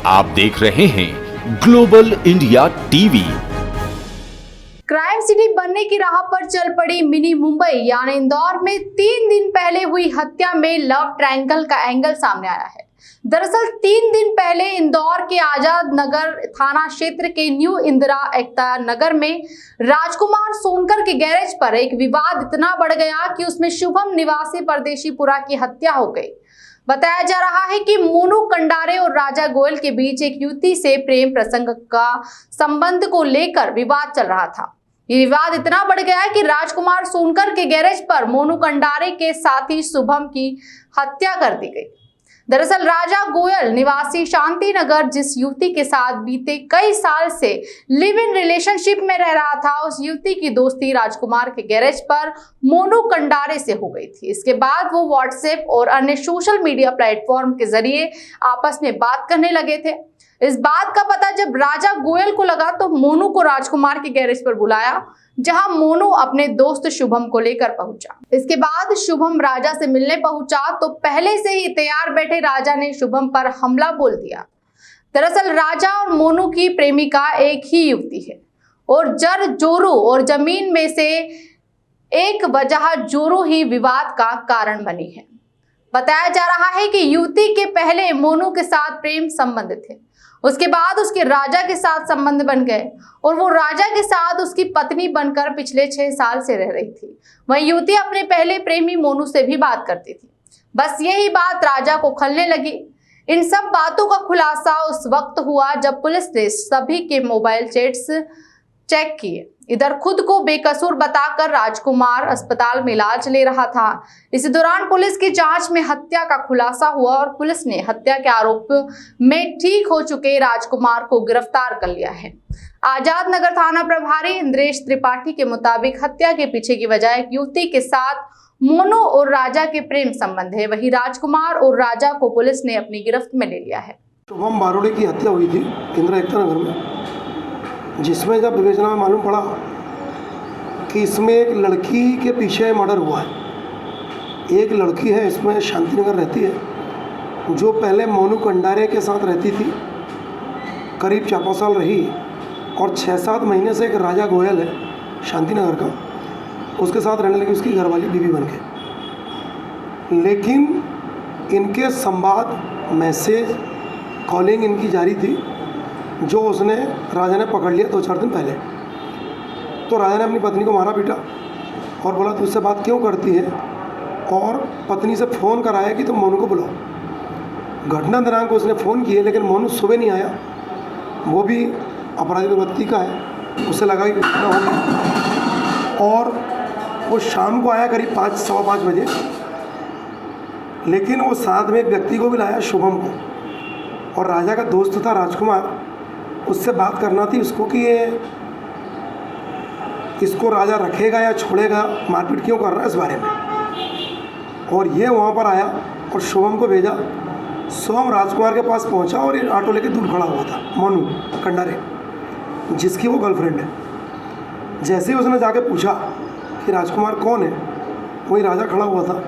आप देख रहे हैं global India TV. Crime city बनने की राह पर चल पड़ी मिनी मुंबई यानी इंदौर में 3 दिन पहले हुई हत्या में लव ट्रायंगल का एंगल सामने आया है। दरअसल 3 दिन पहले इंदौर के आजाद नगर थाना क्षेत्र के न्यू इंदिरा एकता नगर में राजकुमार सोनकर के गैरेज पर एक विवाद इतना बढ़ गया कि उसमें शुभम निवासी परदेशीपुरा की हत्या हो गई। बताया जा रहा है कि मोनू कंडारे और राजा गोयल के बीच एक युवती से प्रेम प्रसंग का संबंध को लेकर विवाद चल रहा था। ये विवाद इतना बढ़ गया कि राजकुमार सोनकर के गैरेज पर मोनू कंडारे के साथी शुभम की हत्या कर दी गई। दरअसल राजा गोयल निवासी शांति नगर जिस युवती के साथ बीते कई साल से लिव इन रिलेशनशिप में रह रहा था, उस युवती की दोस्ती राजकुमार के गैरेज पर मोनू कंडारे से हो गई थी। इसके बाद वो व्हाट्सएप और अन्य सोशल मीडिया प्लेटफॉर्म के जरिए आपस में बात करने लगे थे। इस बात का पता जब राजा गोयल को लगा तो मोनू को राजकुमार के गैरेज पर बुलाया, जहां मोनू अपने दोस्त शुभम को लेकर पहुंचा। इसके बाद शुभम राजा से मिलने पहुंचा तो पहले से ही तैयार बैठे राजा ने शुभम पर हमला बोल दिया। दरअसल राजा और मोनू की प्रेमिका एक ही युवती है और जर जोरू और जमीन में से एक वजह जोरू ही विवाद का कारण बनी है। बताया जा रहा है कि युवती के पहले मोनू के साथ प्रेम संबंध थे, उसके बाद उसके राजा के साथ संबंध बन गए और वो राजा के साथ उसकी पत्नी बनकर पिछले 6 साल से रह रही थी। वही युवती अपने पहले प्रेमी मोनू से भी बात करती थी। बस यही बात राजा को खलने लगी। इन सब बातों का खुलासा उस वक्त हुआ जब पुलिस ने सभी के मोबाइल चैट्स चेक किए। इधर खुद को बेकसूर बताकर राजकुमार अस्पताल में इलाज ले रहा था। इसी दौरान पुलिस की जांच में हत्या का खुलासा हुआ और पुलिस ने हत्या के आरोप में ठीक हो चुके राजकुमार को गिरफ्तार कर लिया है। आजाद नगर थाना प्रभारी इंद्रेश त्रिपाठी के मुताबिक हत्या के पीछे की वजह एक युवती के साथ मोनू और राजा के प्रेम संबंध है। वही राजकुमार और राजा को पुलिस ने अपनी गिरफ्त में ले लिया है। शुभम बारोड़े की हत्या हुई थी इंदिरा एकता नगर में, जिसमें जब विवेचना में मालूम पड़ा कि इसमें एक लड़की के पीछे मर्डर हुआ है। एक लड़की है इसमें शांति नगर रहती है, जो पहले मोनू कंडारे के साथ रहती थी, करीब 4-5 साल रही और 6-7 महीने से एक राजा गोयल है शांति नगर का, उसके साथ रहने लगी उसकी घरवाली बीवी बन के। लेकिन इनके संवाद, मैसेज, कॉलिंग इनकी जारी थी, जो उसने राजा ने पकड़ लिया 2-4 दिन पहले। तो राजा ने अपनी पत्नी को मारा पीटा और बोला तू उससे बात क्यों करती है, और पत्नी से फ़ोन कराया कि तुम मोनू को बुलाओ। घटना दिनांक उसने फ़ोन किए लेकिन मोनू सुबह नहीं आया। वो भी अपराधी प्रवृत्ति का है, उसे लगा कि घटना होगी और वो शाम को आया करीब 5-5:15 बजे। लेकिन वो साथ में एक व्यक्ति को भी लाया, शुभम को, और राजा का दोस्त था राजकुमार। उससे बात करना थी उसको कि ये इसको राजा रखेगा या छोड़ेगा, मारपीट क्यों कर रहा है इस बारे में। और ये वहाँ पर आया और शुभम को भेजा। शुभम राजकुमार के पास पहुँचा और ये ऑटो लेके दूर खड़ा हुआ था, मोनू कंडारे, जिसकी वो गर्लफ्रेंड है। जैसे ही उसने जाके पूछा कि राजकुमार कौन है, वही राजा खड़ा हुआ था।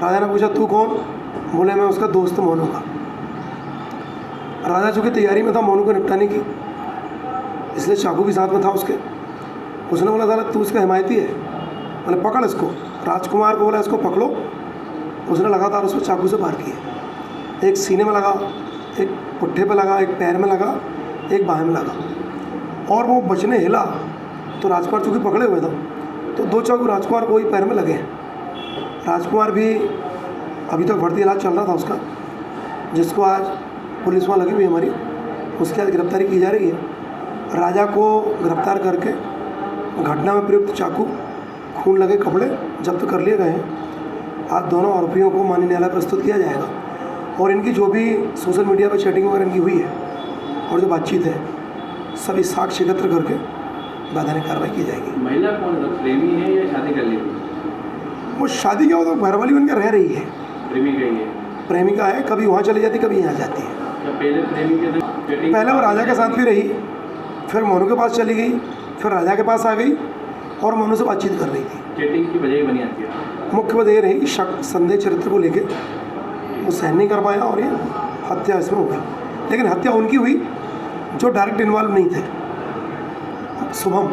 राजा ने पूछा तू कौन? बोले मैं उसका दोस्त मोनू का। राजा चूँकि तैयारी में था मोनू को निपटाने की, इसलिए चाकू भी साथ में था उसके। उसने बोला था तू उसका हिमायती है, मैंने पकड़ इसको। राजकुमार को बोला इसको पकड़ो। उसने लगातार उसको चाकू से वार किए। एक सीने में लगा, एक पुट्ठे पे लगा, एक पैर में लगा, एक बाहें में लगा, और वो बचने हिला तो राजकुमार चूँकि पकड़े हुए था तो 2 चाकू राजकुमार को ही पैर में लगे। राजकुमार भी अभी तक भर्ती इलाज चल रहा था उसका, जिसको आज पुलिस वहाँ लगी हुई हमारी, उसके आज गिरफ्तारी की जा रही है। राजा को गिरफ्तार करके घटना में प्रयुक्त चाकू, खून लगे कपड़े जब्त कर लिए गए हैं। आज दोनों आरोपियों को माननीय न्यायालय प्रस्तुत किया जाएगा और इनकी जो भी सोशल मीडिया पर चैटिंग वगैरह इनकी हुई है और जो बातचीत है, सभी साक्ष्य एकत्र करके वैधानिक कार्रवाई की जाएगी। महिला कौन है, प्रेमी है या शादी कर ली? वो शादी क्या होता, घरवाली बनकर रह रही है। प्रेमिका ही है? प्रेमिका है, कभी वहाँ चली जाती कभी यहाँ जाती है। पहले वो राजा के साथ भी रही, फिर मोनू के पास चली गई, फिर राजा के पास आ गई और मोनू से बातचीत कर रही थी। चैटिंग की वजह बनी आती है। मुख्य वजह ये रही कि शक, संदेह चरित्र को लेके वो सहन नहीं कर पाया और ये हत्या इसमें हो गई। लेकिन हत्या उनकी हुई जो डायरेक्ट इन्वॉल्व नहीं थे। शुभम